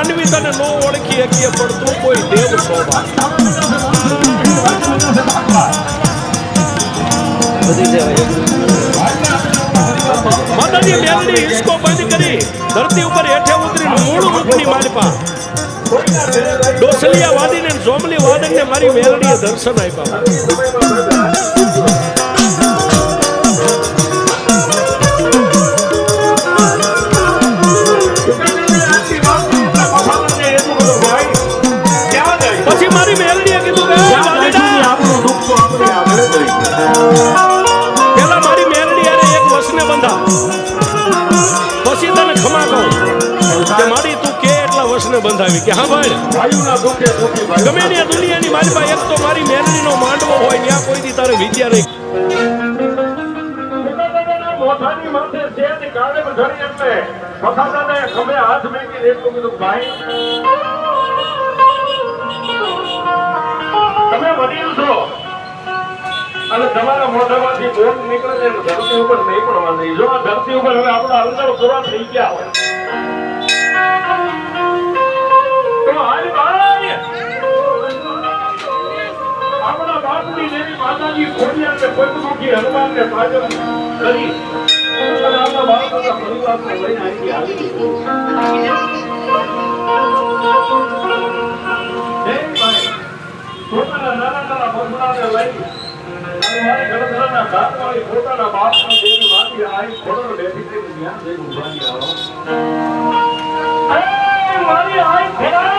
માનવી તને નો ઓળખી શકીએ પણ તું કોઈ દેવ શોભા માતાજી મેલડી હિસકો બંધ કરી ધરતી ઉપર હેઠે ઉતરી મૂળ રૂપની માલપા ડોસલિયા વાદીને જોમલી વાદનને મારી મેલડીએ દર્શન આપ્યા પછી મારી મેલડીએ કીધું કે પેલા મારી મેલડી આરે એક વસને બંધા પછી તને ખમા કહું કે મારી તું કે એટલા વસને બંધાવી કે હા ભાઈ ગમે ત્યાં દુનિયાની મારી પાસે એક તો મારી મેલડીનો માંડવો હોય ત્યાં કોઈ દી તારે વિદ્યા નહીં મોઠાની માથે સેજ કાળે ધરી એટલે પથાદાને ખમે હાથ મેકીને એટલું કીધું ભાઈ તમે વડીલ છો અને તમારા મોઢામાંથી બોલ નીકળે છે ધરતી ઉપર નહીં પડવા દે જો આ ધરતી ઉપર હવે આપણા અંતર પૂરા થઈ ગયા હોય તો હાલ ભાઈ આપણા બાપની દેવી માતાજી ખોડિયારને પંચમુખી હનુમાનને પાછળ કરી અને આપણા બાળકોના પરિવારને લઈને આવી આવી પોતાના નાના બંગલાને લઈ અને મારે ગણતરાના ઘાટવાળી પોતાના બાપની દેવી માતી આવી ખોડો બેઠી ત્યાં જઈને ઉભાની આવો મારી આઈ ખોડા